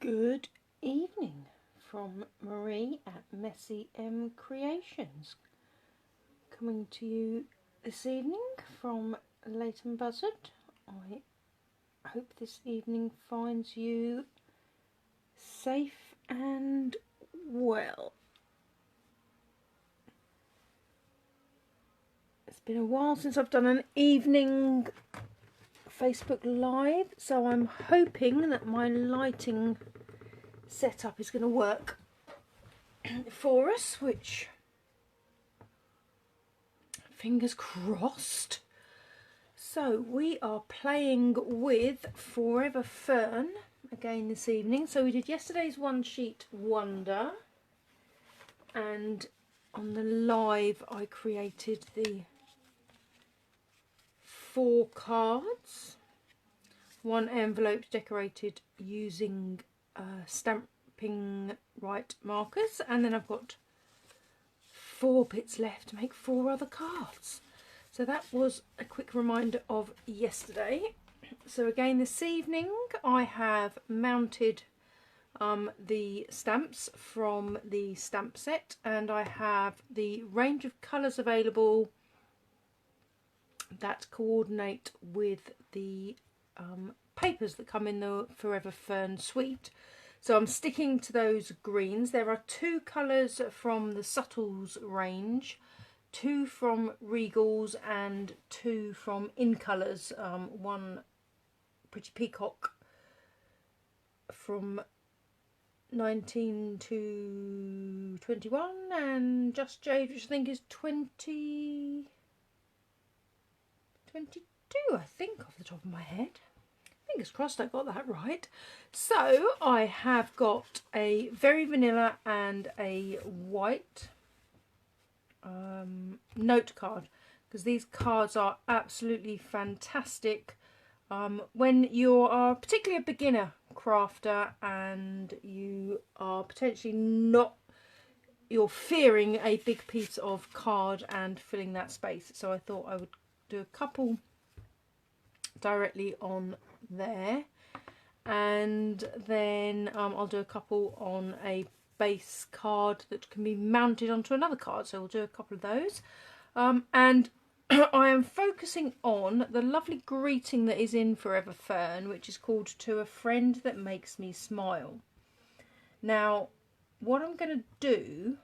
Good evening from Marie at Messy M Creations. Coming to you this evening from Leighton Buzzard. I hope this evening finds you safe and well. It's been a while since I've done an evening Facebook Live, so I'm hoping that my lighting setup is going to work for us, which fingers crossed. So we are playing with Forever Fern again this evening. So we did yesterday's one sheet wonder, and on the live I created the 4 cards, one envelope decorated using stamping right markers, and then I've got 4 bits left to make 4 other cards. So that was a quick reminder of yesterday. So again this evening I have mounted the stamps from the stamp set, and I have the range of colours available that coordinate with the papers that come in the Forever Fern suite. So I'm sticking to those greens. There are 2 colours from the Subtles range, 2 from Regals and 2 from In Colours. One Pretty Peacock from 19 to 21, and Just Jade, which I think is 22, I think, off the top of my head. Fingers crossed I got that right. So I have got a very vanilla and a white note card, because these cards are absolutely fantastic when you are particularly a beginner crafter and you are potentially not, you're fearing a big piece of card and filling that space. So I thought I would do a couple directly on there, and then I'll do a couple on a base card that can be mounted onto another card. So we'll do a couple of those, and I am focusing on the lovely greeting that is in Forever Fern, which is called To a Friend That Makes Me Smile. Now what I'm going to do,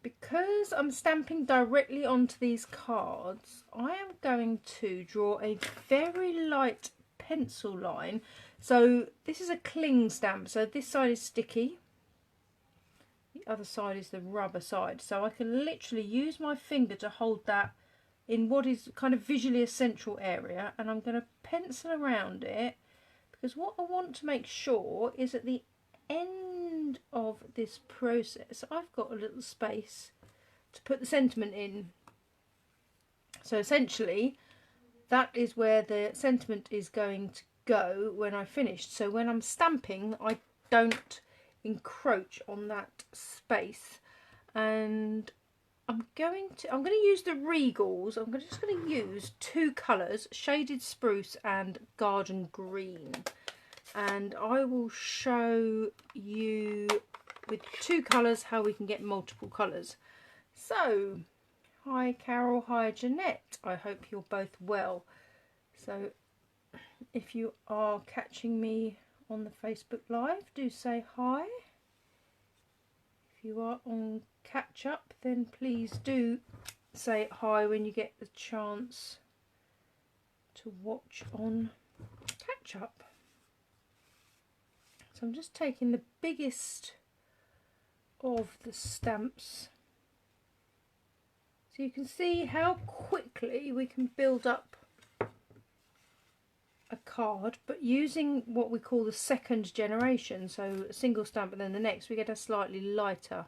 because I'm stamping directly onto these cards, I am going to draw a very light pencil line. So this is a cling stamp, so this side is sticky, the other side is the rubber side. So I can literally use my finger to hold that in what is kind of visually a central area, and I'm going to pencil around it, because what I want to make sure is at the end of this process I've got a little space to put the sentiment in. So essentially that is where the sentiment is going to go when I finished. So when I'm stamping I don't encroach on that space, and I'm going to use the Regals. I'm just going to use 2 colours, Shaded Spruce and Garden Green, and I will show you with 2 colours how we can get multiple colours. So hi Carol, hi Jeanette, I hope you're both well. So if you are catching me on the Facebook Live, do say hi. If you are on catch up, then please do say hi when you get the chance to watch on catch up. So I'm just taking the biggest of the stamps, so you can see how quickly we can build up a card, but using what we call the second generation, so a single stamp and then the next, we get a slightly lighter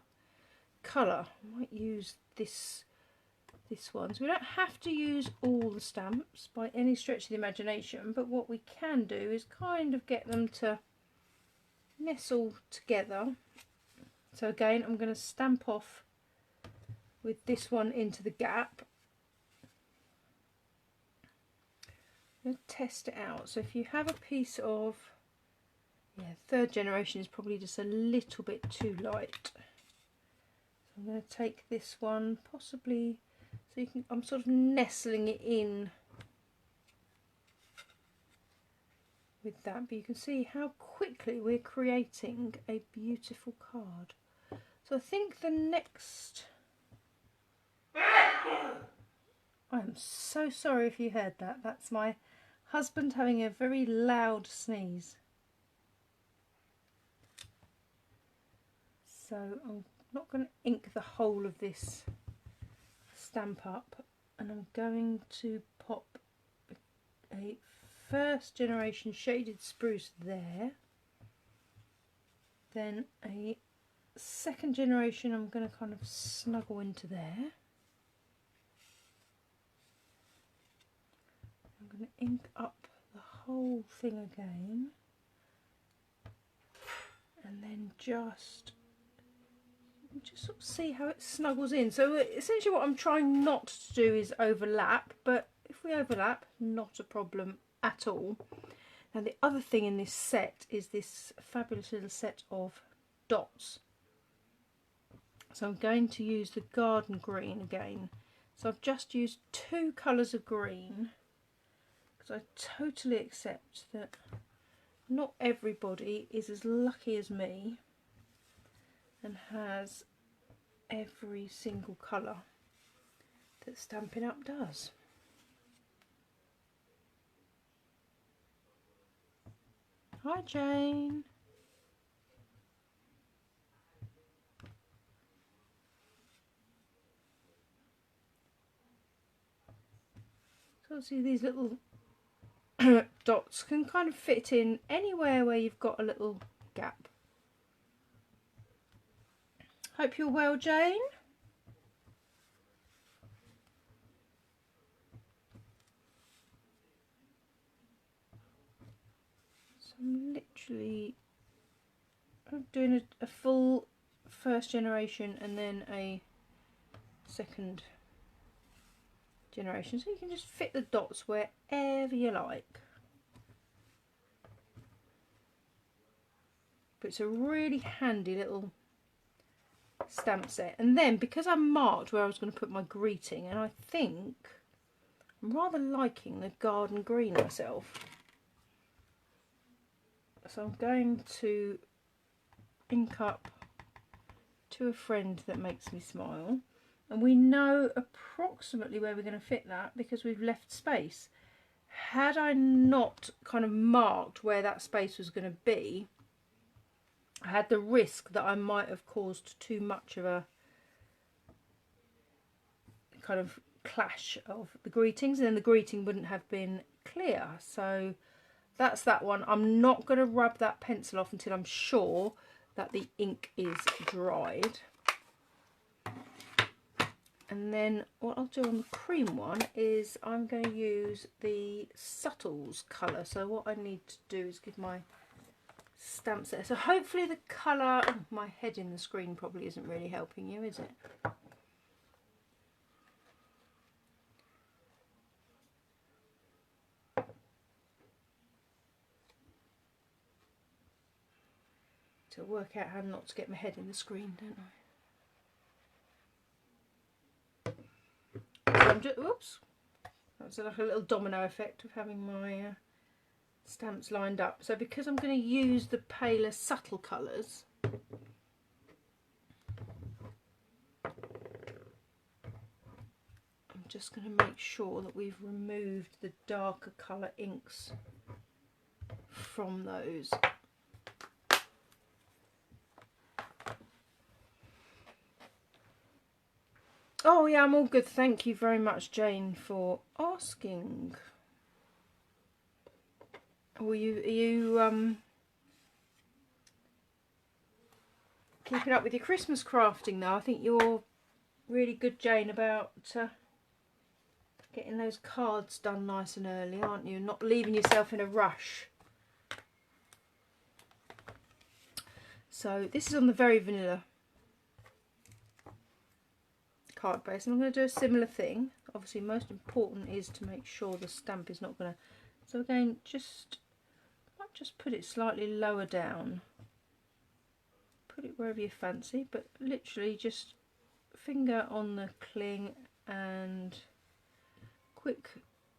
colour. I might use this one. So we don't have to use all the stamps by any stretch of the imagination, but what we can do is kind of get them to nestle together. So again I'm going to stamp off with this one into the gap. I'm going to test it out. So if you have a piece of Yeah, third generation is probably just a little bit too light. So I'm going to take this one, possibly, so you can, I'm sort of nestling it in with that, but you can see how quickly we're creating a beautiful card. So I think the next... I'm so sorry if you heard that. That's my husband having a very loud sneeze. So I'm not going to ink the whole of this Stamp Up, and I'm going to pop a first generation shaded spruce there, then a second generation I'm going to kind of snuggle into there. I'm going to ink up the whole thing again, and then just sort of see how it snuggles in. So essentially what I'm trying not to do is overlap, but if we overlap, not a problem at all. Now the other thing in this set is this fabulous little set of dots. So I'm going to use the garden green again. So I've just used 2 colours of green, because I totally accept that not everybody is as lucky as me and has every single colour that Stampin' Up does. Hi Jane. So obviously these little dots can kind of fit in anywhere where you've got a little gap. Hope you're well, Jane. So I'm literally doing a full first generation and then a second generation, so you can just fit the dots wherever you like. But it's a really handy little stamp set. And then because I marked where I was going to put my greeting, and I think I'm rather liking the garden green myself, so I'm going to ink up To a Friend That Makes Me Smile, and we know approximately where we're going to fit that because we've left space. Had I not kind of marked where that space was going to be, I had the risk that I might have caused too much of a kind of clash of the greetings, and then the greeting wouldn't have been clear. So that's that one. I'm not going to rub that pencil off until I'm sure that the ink is dried. And then what I'll do on the cream one is I'm going to use the Subtles colour. So what I need to do is give my stamp set. So hopefully the colour... Oh, my head in the screen probably isn't really helping you, is it? To work out how not to get my head in the screen, don't I? So I'm just, oops, that's like a little domino effect of having my stamps lined up. So because I'm going to use the paler subtle colours, I'm just going to make sure that we've removed the darker colour inks from those. Oh yeah, I'm all good. Thank you very much, Jane, for asking. Are you keeping up with your Christmas crafting now? I think you're really good, Jane, about getting those cards done nice and early, aren't you? Not leaving yourself in a rush. So this is on the very vanilla card base, and I'm going to do a similar thing. Obviously most important is to make sure the stamp is not going to... So again, just just put it slightly lower down. Put it wherever you fancy, but literally just finger on the cling and quick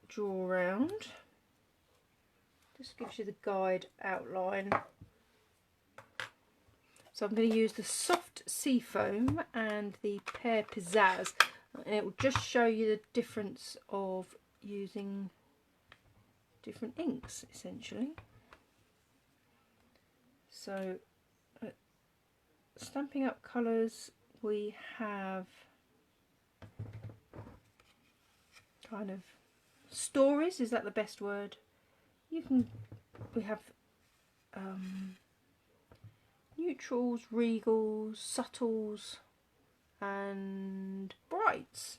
draw around. Just gives you the guide outline. So I'm going to use the soft sea foam and the pear pizzazz, and it will just show you the difference of using different inks essentially. So Stampin' Up colours, we have kind of stories, is that the best word? We have neutrals, regals, subtles and brights.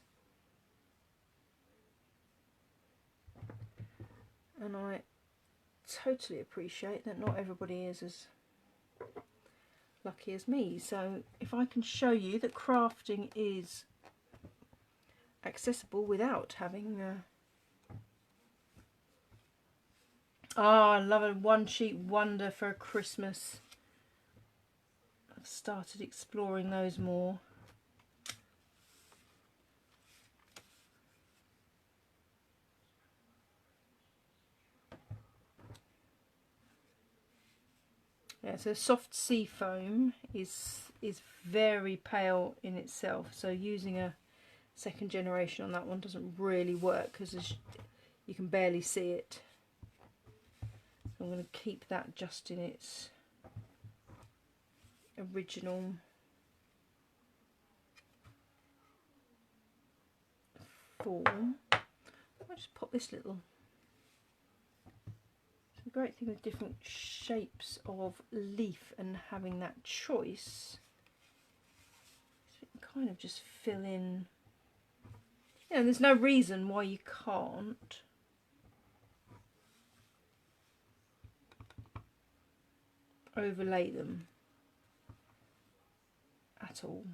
And I totally appreciate that not everybody is as lucky as me. So if I can show you that crafting is accessible without having I love a one sheet wonder for Christmas. I've started exploring those more. Yeah, so soft sea foam is very pale in itself, so using a second generation on that one doesn't really work because you can barely see it. So I'm going to keep that just in its original form. I'll just pop this little. The great thing with different shapes of leaf and having that choice is you can kind of just fill in. You know, there's no reason why you can't. Overlay them at all.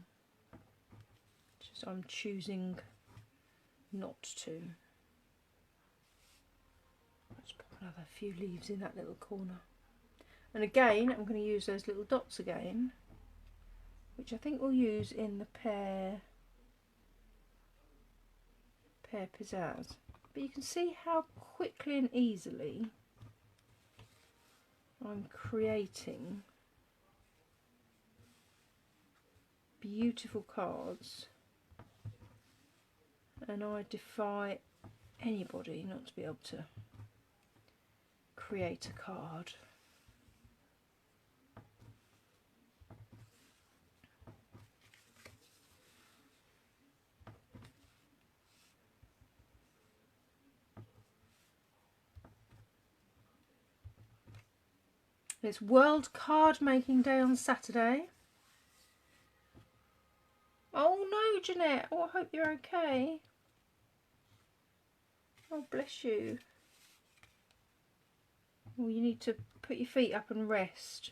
Just I'm choosing not to. Let's pop another few leaves in that little corner. And again, I'm going to use those little dots again, which I think we'll use in the pear pizzazz. But you can see how quickly and easily I'm creating beautiful cards, and I defy anybody not to be able to create a card. It's World Card Making Day on Saturday. Oh no, Jeanette. Oh, I hope you're okay. Oh, bless you. Well, you need to put your feet up and rest.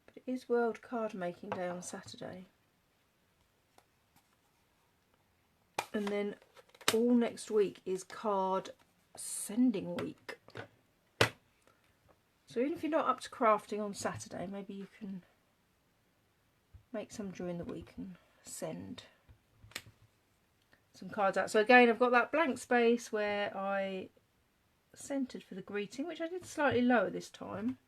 But it is World Card Making Day on Saturday. And then all next week is card sending week. So even if you're not up to crafting on Saturday, maybe you can make some during the week and send some cards out. So again, I've got that blank space where I centered for the greeting, which I did slightly lower this time.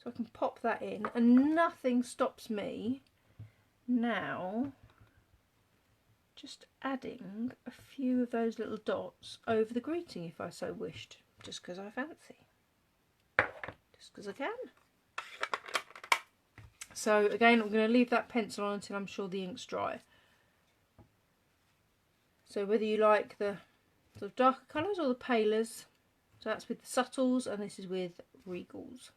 So I can pop that in, and nothing stops me now just adding a few of those little dots over the greeting if I so wished, just because I fancy, just because I can. So again, I'm going to leave that pencil on until I'm sure the ink's dry. So whether you like the sort of darker colours or the palers, so that's with the subtles and this is with regals.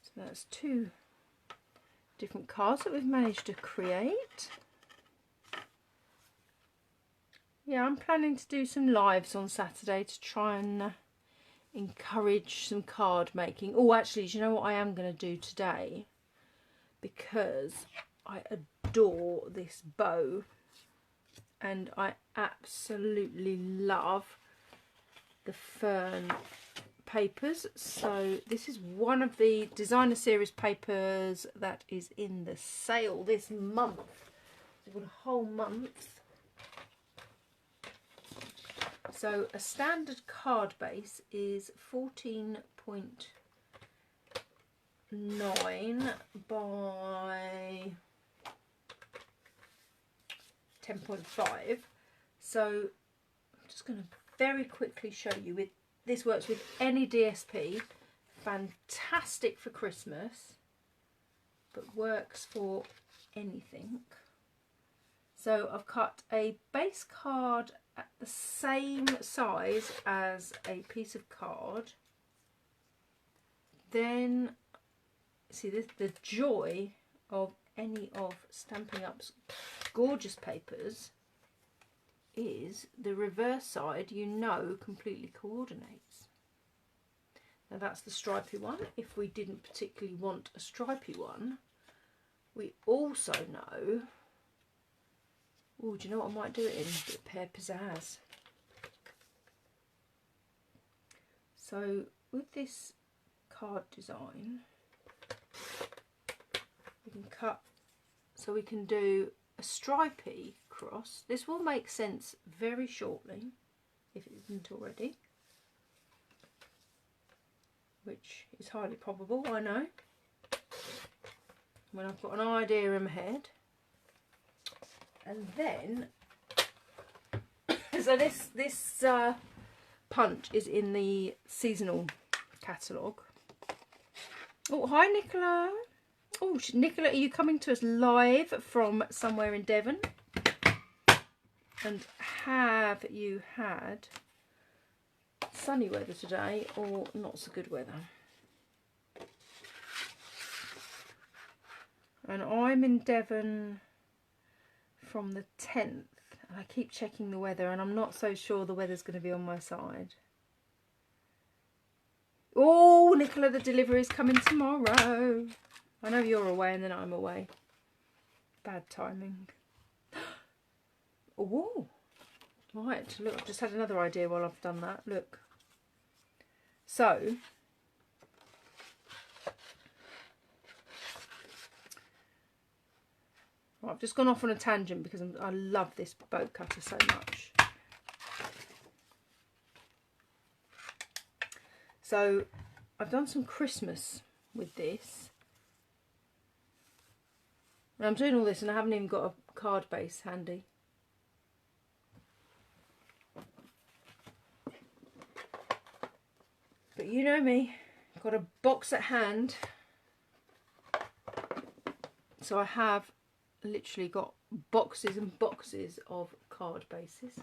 So that's two different cards that we've managed to create. Yeah, I'm planning to do some lives on Saturday to try and encourage some card making. Oh, actually, do you know what I am going to do today? Because I adore this bow and I absolutely love the Fern papers. So this is one of the designer series papers that is in the sale this month. It's got a whole month. So a standard card base is 14.9 by 10.5. So I'm just going to very quickly show you. With this works with any DSP. Fantastic for Christmas, but works for anything. So I've cut a base card at the same size as a piece of card. Then, see, this, the joy of any of Stampin' Up's gorgeous papers is the reverse side, you know, completely coordinates. Now that's the stripy one. If we didn't particularly want a stripy one, we also know, oh, do you know what I might do it in? A bit of pear pizzazz. So with this card design, we can cut, so we can do a stripy cross. This will make sense very shortly, if it isn't already, which is highly probable, I know, when I've got an idea in my head. And then, so this punch is in the seasonal catalogue. Oh, hi Nicola. Oh, Nicola, are you coming to us live from somewhere in Devon? And have you had sunny weather today or not so good weather? And I'm in Devon from the 10th. I keep checking the weather and I'm not so sure the weather's going to be on my side. Oh, Nicola, the delivery is coming tomorrow. I know you're away and then I'm away. Bad timing. Oh, right, look, I've just had another idea while I've done that. Look. So, I've just gone off on a tangent because I love this bow cutter so much. So, I've done some Christmas with this. And I'm doing all this and I haven't even got a card base handy. But you know me, I've got a box at hand. So I have literally got boxes and boxes of card bases.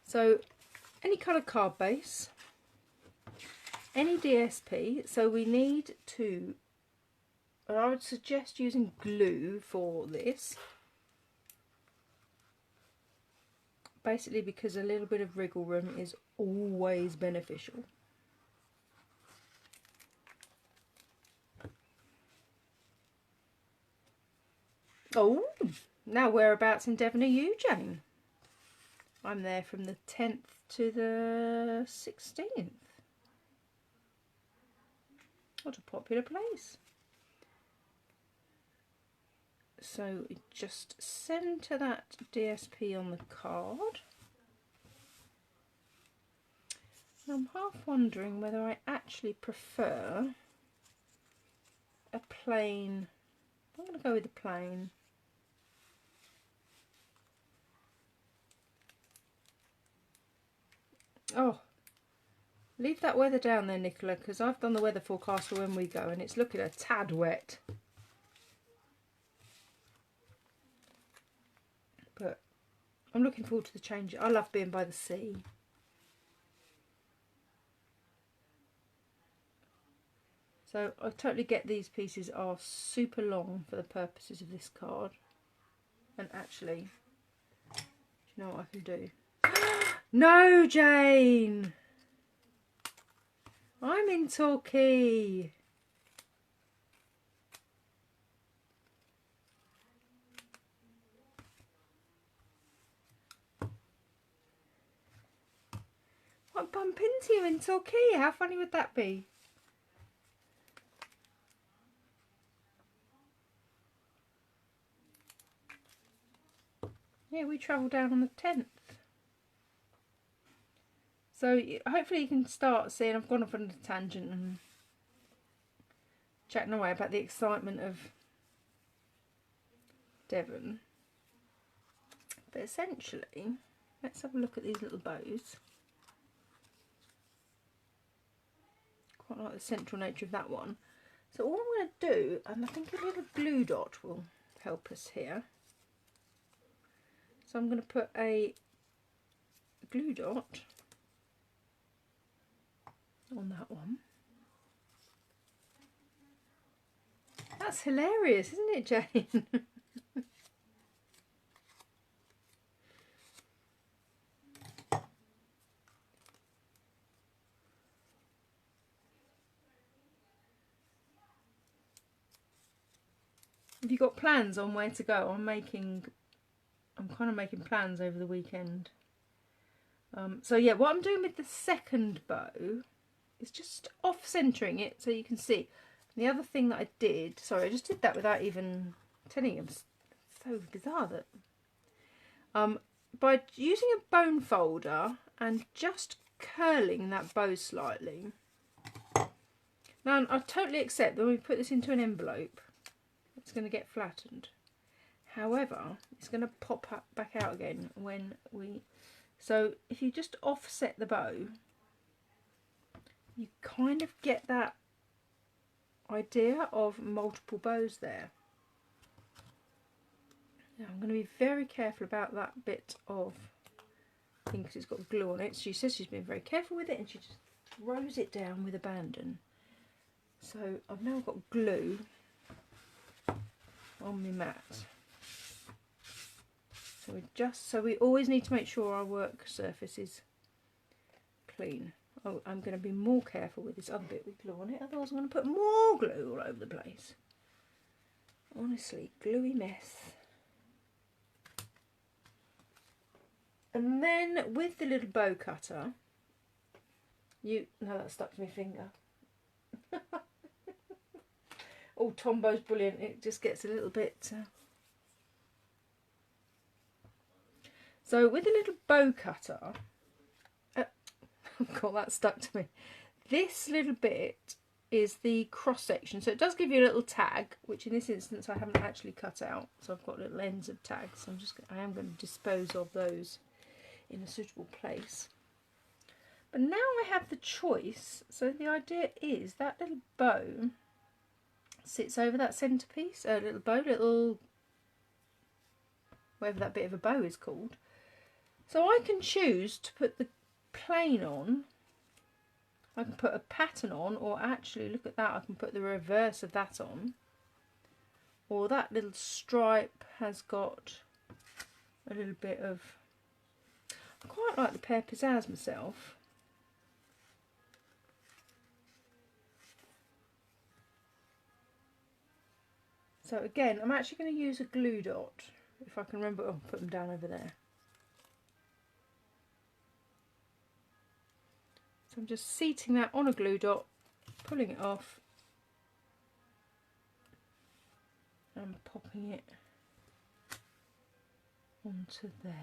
So any coloured card base, any DSP, so we need to, and I would suggest using glue for this, basically because a little bit of wriggle room is always beneficial. Oh, now whereabouts in Devon are you, Jane? I'm there from the 10th to the 16th. What a popular place. So just centre that DSP on the card. I'm half wondering whether I actually prefer a plain. I'm going to go with the plain. Oh, leave that weather down there, Nicola, because I've done the weather forecast for when we go and it's looking a tad wet. But I'm looking forward to the change. I love being by the sea. So I totally get these pieces are super long for the purposes of this card. And actually, do you know what I can do? No, Jane. I'm in Torquay. I bump into you in Torquay. How funny would that be? Yeah, we travel down on the 10th. So hopefully you can start seeing, I've gone off on a tangent and chatting away about the excitement of Devon. But essentially, let's have a look at these little bows. Quite like the central nature of that one. So all I'm going to do, and I think a little glue dot will help us here. So I'm going to put a glue dot on that one. That's hilarious, isn't it, Jane? Have you got plans on where to go? I'm kind of making plans over the weekend. So yeah, what I'm doing with the second bow is just off-centering it so you can see. And the other thing that I did, sorry, I just did that without even telling you. It's so bizarre that by using a bone folder and just curling that bow slightly. Now I totally accept that when we put this into an envelope, it's going to get flattened. However, it's going to pop back out again when we... So if you just offset the bow, you kind of get that idea of multiple bows there. Now I'm going to be very careful about that bit of thing because it's got glue on it. She says she's been very careful with it and she just throws it down with abandon. So I've now got glue on my mat. So we always need to make sure our work surface is clean. Oh, I'm going to be more careful with this other bit with glue on it, otherwise I'm going to put more glue all over the place. Honestly, gluey mess. And then with the little bow cutter, no, that stuck to my finger. Oh, Tombow's brilliant. It just gets a little bit... So with a little bow cutter, God, that stuck to me. This little bit is the cross section. So it does give you a little tag, which in this instance I haven't actually cut out. So I've got little ends of tags. So I am going to dispose of those in a suitable place. But now I have the choice. So the idea is that little bow sits over that centerpiece, little whatever that bit of a bow is called. So I can choose to put the plain on, I can put a pattern on, or actually look at that, I can put the reverse of that on, or that little stripe has got a little bit of, I quite like the pear pizzazz myself. So again, I'm actually going to use a glue dot, if I can remember. I'll put them down over there. So I'm just seating that on a glue dot, pulling it off and popping it onto there.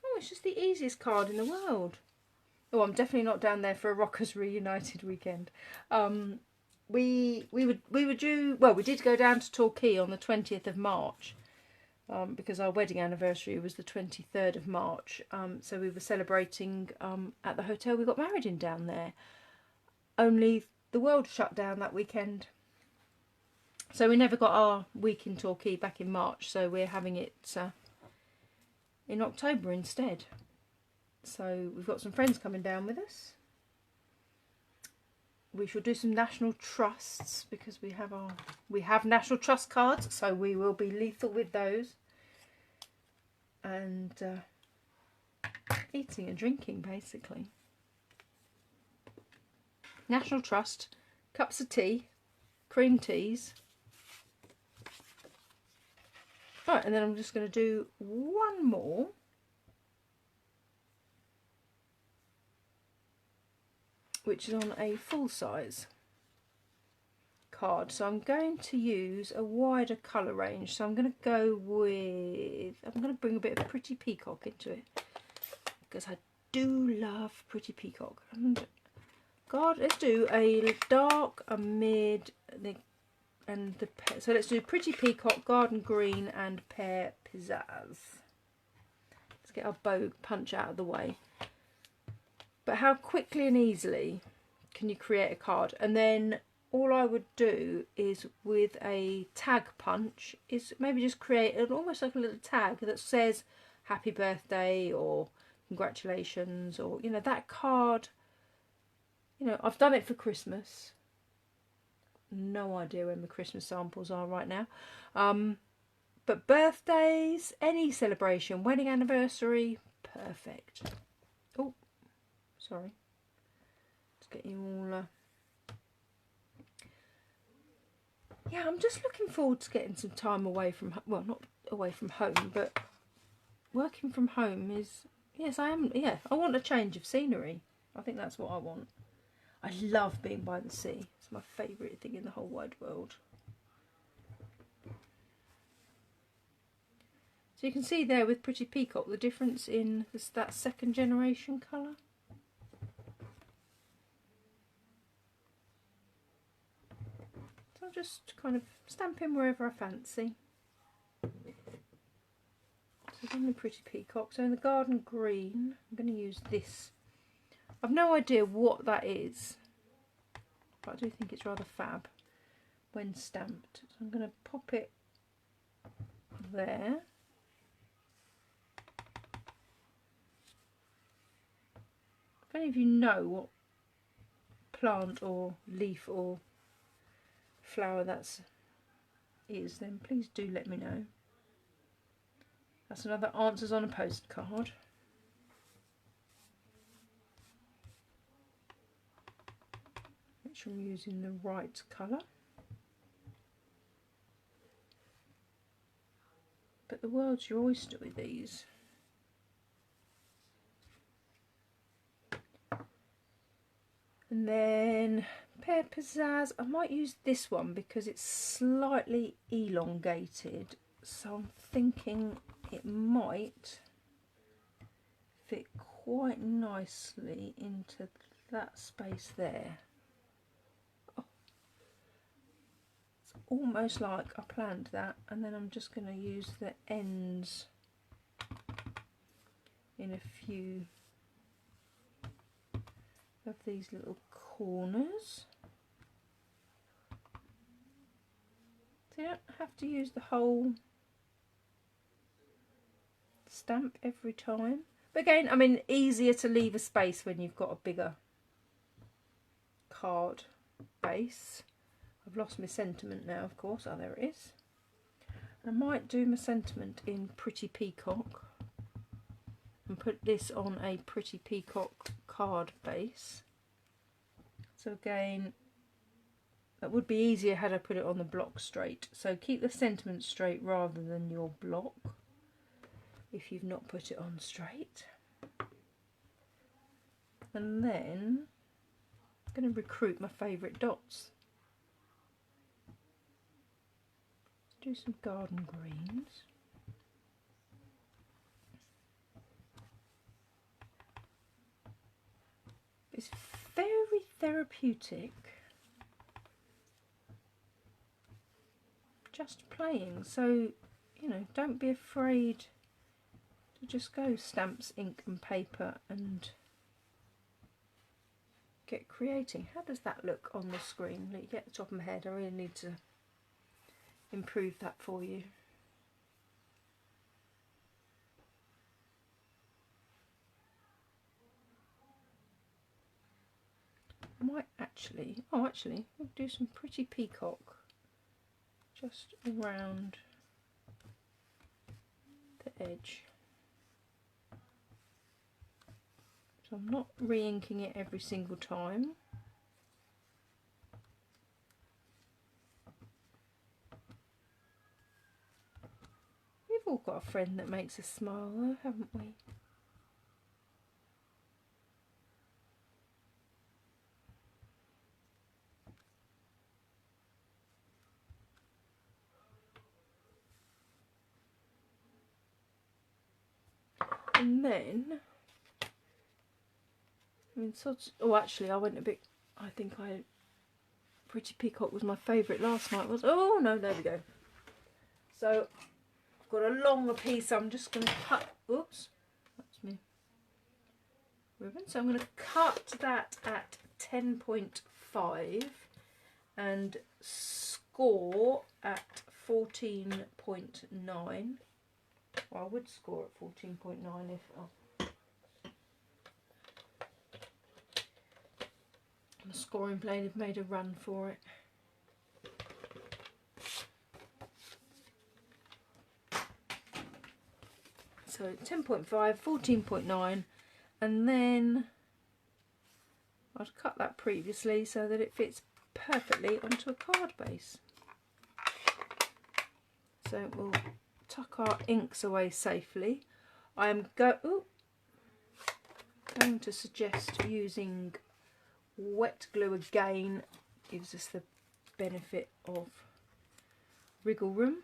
Oh, it's just the easiest card in the world. Oh, I'm definitely not down there for a Rockers Reunited weekend. We were due. Well, we did go down to Torquay on the 20th of March because our wedding anniversary was the 23rd of March. So we were celebrating at the hotel we got married in down there. Only the world shut down that weekend, so we never got our week in Torquay back in March. So we're having it in October instead. So we've got some friends coming down with us. We shall do some national trusts because we have national trust cards, so we will be lethal with those. And eating and drinking, basically. National Trust, cups of tea, cream teas. Right, and then I'm just going to do one more. Which is on a full size card. So I'm going to use a wider colour range. So I'm going to go with, I'm going to bring a bit of Pretty Peacock into it. Because I do love Pretty Peacock. And God, let's do a dark, a mid, so let's do Pretty Peacock, Garden Green and Pear Pizzazz. Let's get our bow punch out of the way. But how quickly and easily can you create a card? And then all I would do is with a tag punch is maybe just create almost like a little tag that says happy birthday or congratulations, or you know, that card. You know, I've done it for Christmas. No idea when the Christmas samples are right now. But birthdays, any celebration, wedding anniversary, perfect. Oh, sorry. Let's get you all... Yeah, I'm just looking forward to getting some time away from... Well, not away from home, but working from home is... Yes, I am... Yeah, I want a change of scenery. I think that's what I want. I love being by the sea. It's my favourite thing in the whole wide world. So you can see there with Pretty Peacock the difference in that second generation colour. So I'll just kind of stamp in wherever I fancy. So in the Pretty Peacock, so in the Garden Green, I'm going to use this. I've no idea what that is, but I do think it's rather fab when stamped. So I'm going to pop it there. If any of you know what plant or leaf or flower that is, then please do let me know. That's another answers on a postcard. Make sure I'm using the right colour. But the world's your oyster with these. And then Pear Pizzazz, I might use this one because it's slightly elongated. So I'm thinking it might fit quite nicely into that space there. Oh, it's almost like I planned that, and then I'm just going to use the ends in a few of these little corners. So you don't have to use the whole stamp every time. But again, I mean, easier to leave a space when you've got a bigger card base. I've lost my sentiment now, of course. Oh, there it is. I might do my sentiment in Pretty Peacock and put this on a Pretty Peacock card base. So again, that would be easier had I put it on the block straight. So keep the sentiment straight rather than your block if you've not put it on straight. And then I'm going to recruit my favourite dots. Do some garden greens. It's very therapeutic just playing, so you know, don't be afraid to just go stamps, ink and paper and get creating. How does that look on the screen? Let you get the top of my head. I really need to improve that for you. I might actually, oh actually, we'll do some pretty peacock just around the edge. So I'm not re-inking it every single time. We've all got a friend that makes us smile though, haven't we? And then, I mean, oh actually I went a bit, I think Pretty Peacock was my favourite last night, was, oh no, there we go. So, I've got a longer piece, I'm just going to cut, oops, that's me ribbon. So I'm going to cut that at 10.5 and score at 14.9. Well, I would score at 14.9 if the scoring plane had made a run for it. So 10.5, 14.9, and then I'd cut that previously so that it fits perfectly onto a card base. So we'll tuck our inks away safely. I'm going to suggest using wet glue again, gives us the benefit of wriggle room.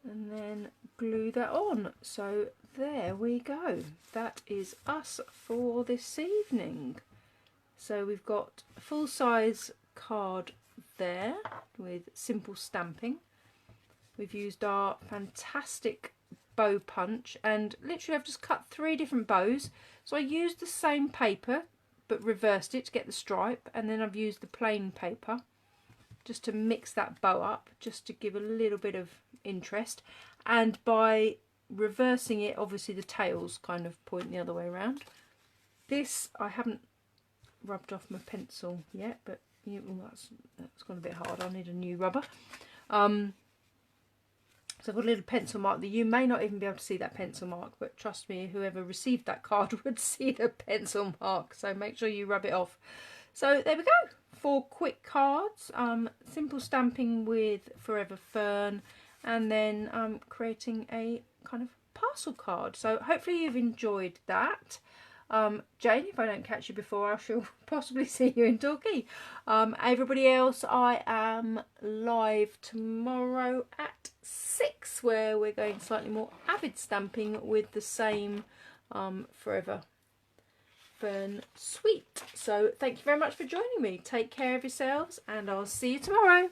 And then glue that on. So there we go. That is us for this evening. So we've got a full-size card there with simple stamping. We've used our fantastic bow punch, and literally I've just cut 3 different bows. So I used the same paper but reversed it to get the stripe, and then I've used the plain paper just to mix that bow up, just to give a little bit of interest. And by reversing it, obviously the tails kind of point the other way around. This, I haven't rubbed off my pencil yet, but that's gone a bit hard. I'll need a new rubber. So I've got a little pencil mark that you may not even be able to see that pencil mark, but trust me, whoever received that card would see the pencil mark, so make sure you rub it off. So there we go, 4 quick cards, simple stamping with Forever Fern, and then creating a kind of parcel card. So hopefully you've enjoyed that. Jane, if I don't catch you before, I shall possibly see you in Torquay. Everybody else, I am live tomorrow at 6, where we're going slightly more avid stamping with the same Forever Fern suite. So thank you very much for joining me. Take care of yourselves, and I'll see you tomorrow.